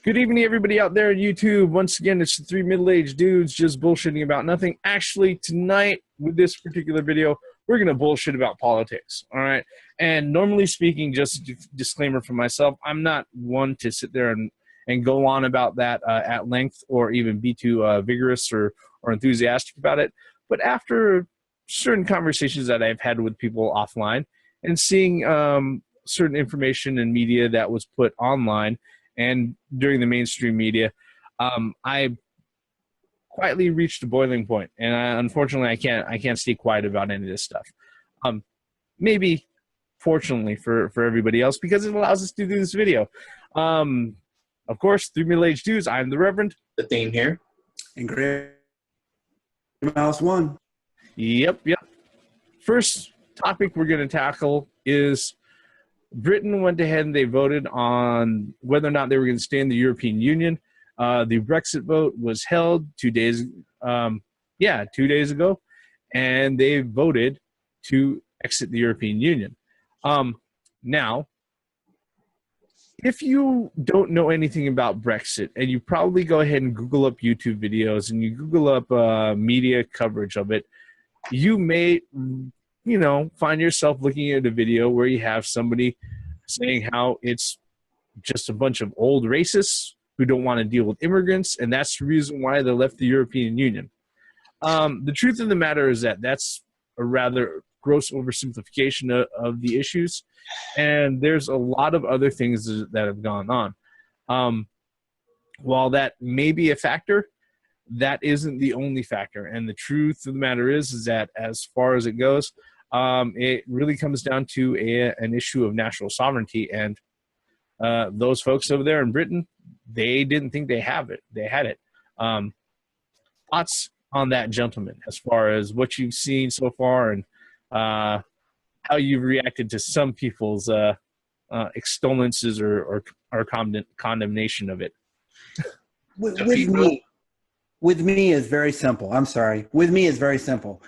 Good evening, everybody out there on YouTube. Once again, it's the three middle-aged dudes just bullshitting about nothing. Actually, tonight, with this particular video, we're going to bullshit about politics, all right? And normally speaking, just a disclaimer for myself, I'm not one to sit there and go on about that at length or even be too vigorous or enthusiastic about it. But after certain conversations that I've had with people offline and seeing certain information and media that was put online, and during the mainstream media, I quietly reached a boiling point, and unfortunately, I can't stay quiet about any of this stuff. Maybe, fortunately for everybody else, because it allows us to do this video. Of course, three middle-aged dudes. I'm the Reverend. The theme here, and Greg Mouse one. Yep. First topic we're going to tackle is Britain went ahead and they voted on whether or not they were going to stay in the European Union. The Brexit vote was held 2 days, 2 days ago, and they voted to exit the European Union. Now, if you don't know anything about Brexit, and you probably go ahead and Google up YouTube videos and you Google up media coverage of it, you may find yourself looking at a video where you have somebody saying how it's just a bunch of old racists who don't want to deal with immigrants, and that's the reason why they left the European Union. The truth of the matter is that that's a rather gross oversimplification of the issues, and there's a lot of other things that have gone on. While that may be a factor, that isn't the only factor, and the truth of the matter is that as far as it goes, it really comes down to an issue of national sovereignty, and those folks over there in Britain, they didn't think they had it. Thoughts on that, gentlemen, as far as what you've seen so far and how you've reacted to some people's extollences or condemnation of it? With me is very simple. I'm sorry. With me is very simple.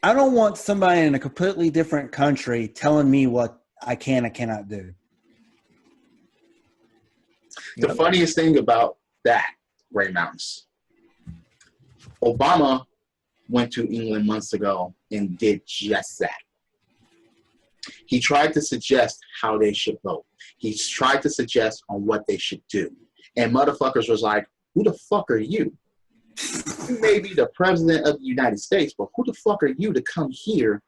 I don't want somebody in a completely different country telling me what I can and cannot do. The funniest thing about that, Ray Mounts, Obama went to England months ago and did just that. He tried to suggest how they should vote. He tried to suggest on what they should do. And motherfuckers was like, who the fuck are you? You may be the president of the United States, but who the fuck are you to come here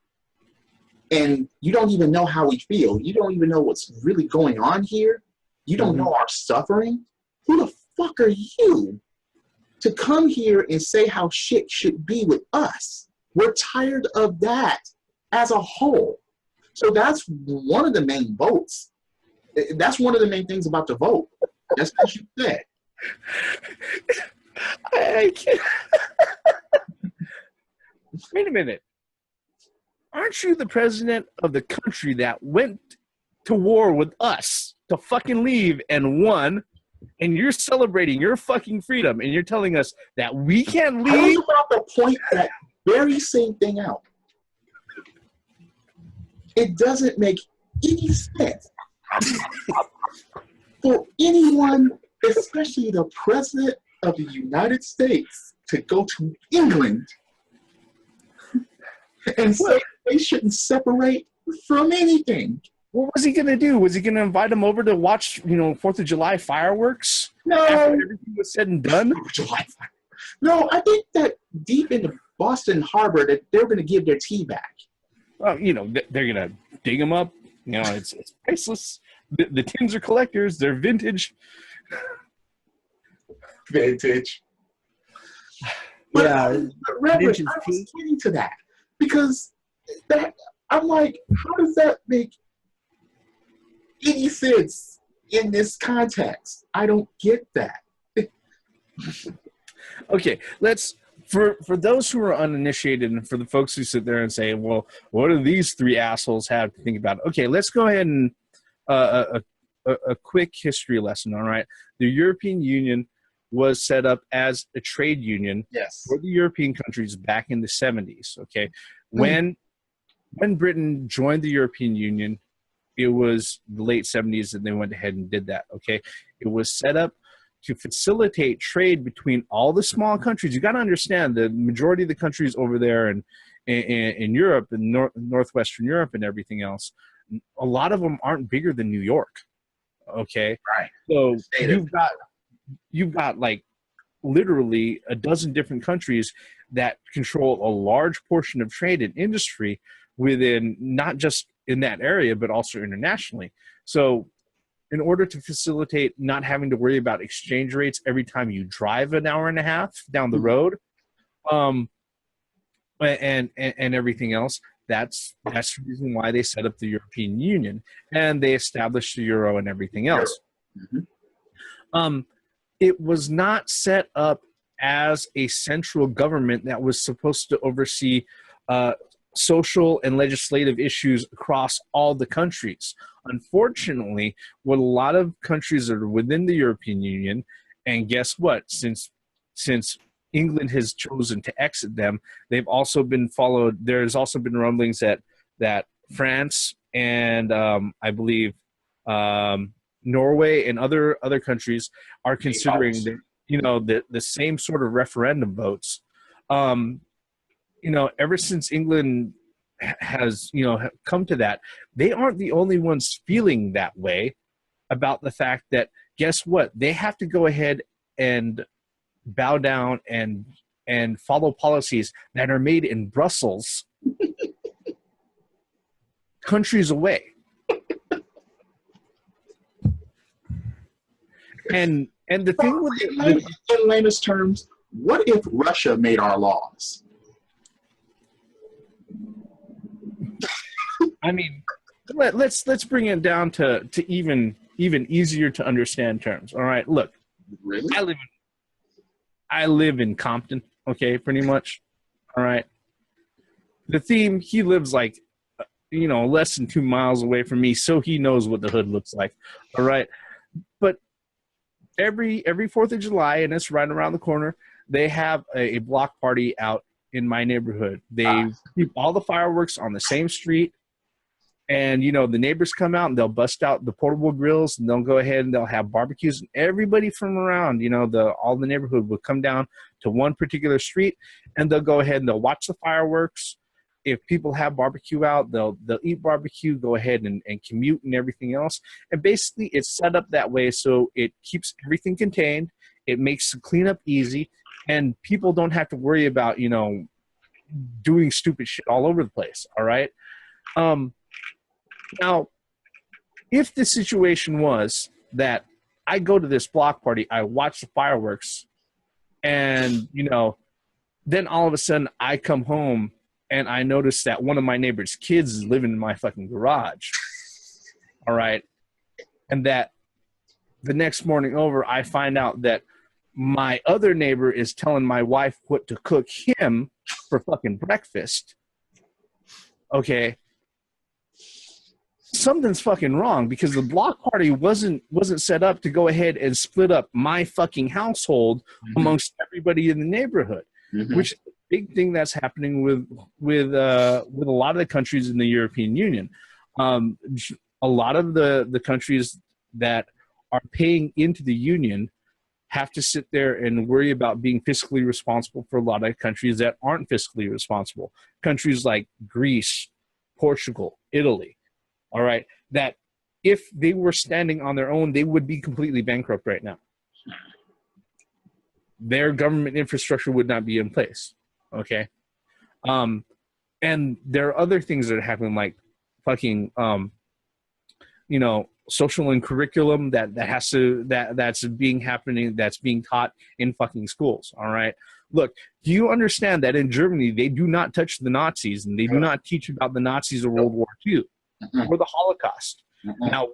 and you don't even know how we feel? You don't even know what's really going on here? You don't know our suffering? Who the fuck are you to come here and say how shit should be with us? We're tired of that as a whole. So that's one of the main votes. That's one of the main things about the vote. That's what you said. I can't. Wait a minute. Aren't you the president of the country that went to war with us to fucking leave and won, and you're celebrating your fucking freedom, and you're telling us that we can't leave? I was about to point that very same thing out. It doesn't make any sense for anyone, especially the president of the United States, to go to England and say they shouldn't separate from anything. What was he going to do? Was he going to invite him over to watch, 4th of July fireworks? No. After everything was said and done? No, I think that deep in the Boston Harbor that they're going to give their tea back. Well, they're going to dig them up. It's priceless. The tins are collectors. They're vintage. Vintage. Yeah. But Reverend, I was getting to that because I'm like, how does that make any sense in this context? I don't get that. Okay, for those who are uninitiated and for the folks who sit there and say, well, what do these three assholes have to think about? Okay, let's go ahead and a quick history lesson, all right? The European Union was set up as a trade union for the European countries back in the 70s, okay? When Britain joined the European Union, it was the late 70s and they went ahead and did that. Okay, it was set up to facilitate trade between all the small countries. You got to understand the majority of the countries over there in Europe and northwestern Europe and everything else, a lot of them aren't bigger than New York. Okay, right. So you've got like literally a dozen different countries that control a large portion of trade and industry within, not just in that area, but also internationally. So in order to facilitate not having to worry about exchange rates every time you drive an hour and a half down the road, and everything else, that's the reason why they set up the European Union and they established the euro and everything else. Mm-hmm. It was not set up as a central government that was supposed to oversee social and legislative issues across all the countries. Unfortunately, what a lot of countries that are within the European Union, and guess what? Since England has chosen to exit them, they've also been followed. There's also been rumblings that France and I believe Norway and other countries are considering the same sort of referendum votes. Ever since England has come to that, they aren't the only ones feeling that way about the fact that, guess what, they have to go ahead and bow down and follow policies that are made in Brussels countries away. And the thing with in layman's terms, what if Russia made our laws? I mean, let's bring it down to even easier to understand terms. All right, look, really? I live in Compton. Okay, pretty much. All right. The theme, he lives like less than 2 miles away from me, so he knows what the hood looks like. All right, but every 4th of July, and it's right around the corner, they have a block party out in my neighborhood. They keep all the fireworks on the same street. And, the neighbors come out and they'll bust out the portable grills and they'll go ahead and they'll have barbecues. And everybody from around, all the neighborhood will come down to one particular street and they'll go ahead and they'll watch the fireworks. If people have barbecue out, they'll eat barbecue, go ahead and commute and everything else. And basically it's set up that way so it keeps everything contained. It makes the cleanup easy and people don't have to worry about, doing stupid shit all over the place. All right. Now, if the situation was that I go to this block party, I watch the fireworks, and, then all of a sudden I come home and I notice that one of my neighbor's kids is living in my fucking garage, all right, and that the next morning over, I find out that my other neighbor is telling my wife what to cook him for fucking breakfast, okay, something's fucking wrong, because the block party wasn't set up to go ahead and split up my fucking household amongst everybody in the neighborhood, which is a big thing that's happening with a lot of the countries in the European Union. A lot of the countries that are paying into the union have to sit there and worry about being fiscally responsible for a lot of countries that aren't fiscally responsible. Countries like Greece, Portugal, Italy. All right, that if they were standing on their own, they would be completely bankrupt right now. Their government infrastructure would not be in place. Okay, and there are other things that are happening, like fucking, social and curriculum that's being taught in fucking schools. All right, look, do you understand that in Germany they do not touch the Nazis and they do not teach about the Nazis of World War II? Or the Holocaust. Now,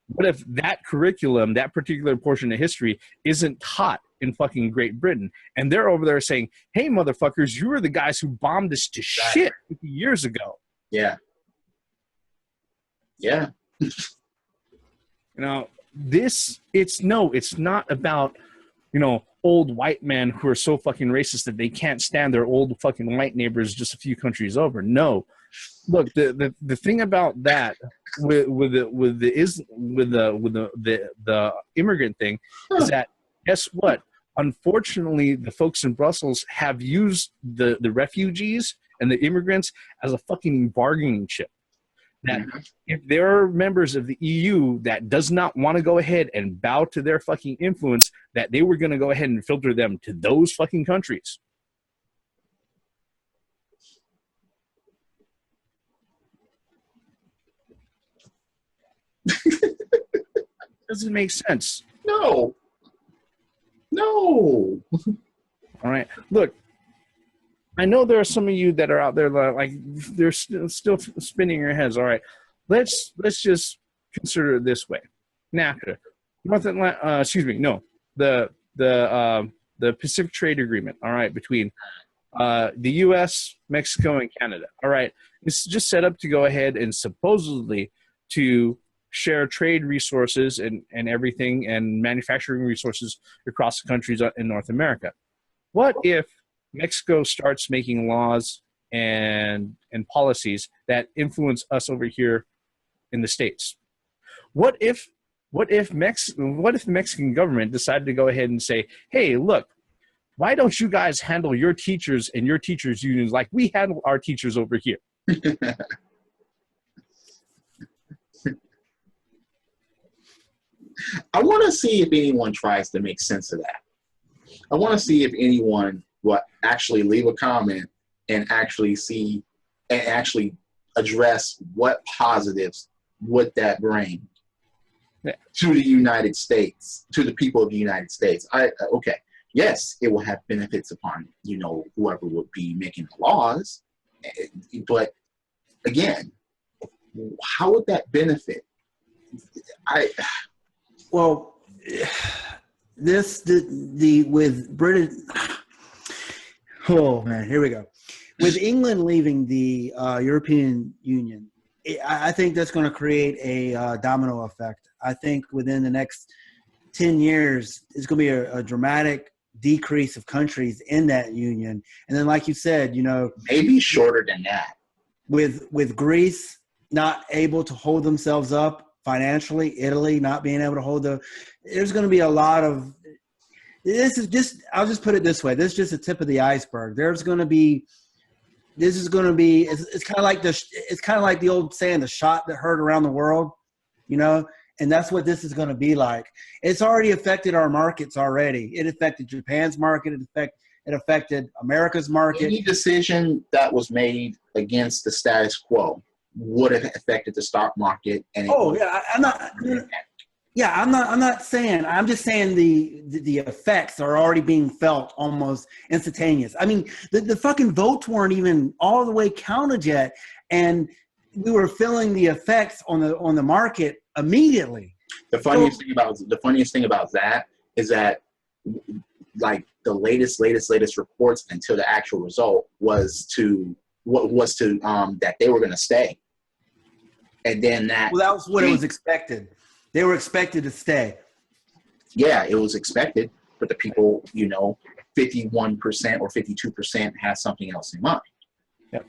what if that curriculum, that particular portion of history, isn't taught in fucking Great Britain? And they're over there saying, hey, motherfuckers, you were the guys who bombed us to shit 50 years ago. Yeah. Yeah. It's not about, old white men who are so fucking racist that they can't stand their old fucking white neighbors just a few countries over. No, look, the thing about that with the immigrant thing is that, guess what? Unfortunately, the folks in Brussels have used the refugees and the immigrants as a fucking bargaining chip. That if there are members of the EU that does not want to go ahead and bow to their fucking influence, that they were going to go ahead and filter them to those fucking countries. Doesn't make sense. No. All right. Look, I know there are some of you that are out there that like they're still spinning your heads. All right, let's just consider it this way: NAFTA, the Pacific Trade Agreement. All right, between the U.S., Mexico, and Canada. All right, it's just set up to go ahead and supposedly to share trade resources and everything and manufacturing resources across the countries in North America. What if Mexico starts making laws and policies that influence us over here in the States? What if the Mexican government decided to go ahead and say, hey, look, why don't you guys handle your teachers and your teachers' unions like we handle our teachers over here? I want to see if anyone tries to make sense of that. I want to see if anyone will actually leave a comment and actually see and actually address what positives would that bring to the United States, to the people of the United States. Okay, yes, it will have benefits upon, whoever would be making the laws, but again, how would that benefit? Well, with Britain. Oh man, here we go. With England leaving the European Union, I think that's going to create a domino effect. I think within the next 10 years, it's going to be a dramatic decrease of countries in that union. And then, like you said, maybe shorter than that. With Greece not able to hold themselves up financially, Italy not being able to hold there's going to be a lot of. I'll just put it this way. This is just the tip of the iceberg. It's kind of like the old saying, the shot that hurt around the world, and that's what this is going to be like. It's already affected our markets already. It affected Japan's market. It affected America's market. Any decision that was made against the status quo would have affected the stock market. And I'm not saying. I'm just saying the effects are already being felt almost instantaneous. I mean, the fucking votes weren't even all the way counted yet, and we were feeling the effects on the market immediately. The funniest thing about that is that, like, the latest reports until the actual result was that they were going to stay, and then that was what it was expected. They were expected to stay. Yeah, it was expected, but the people, 51% or 52% had something else in mind. Yep.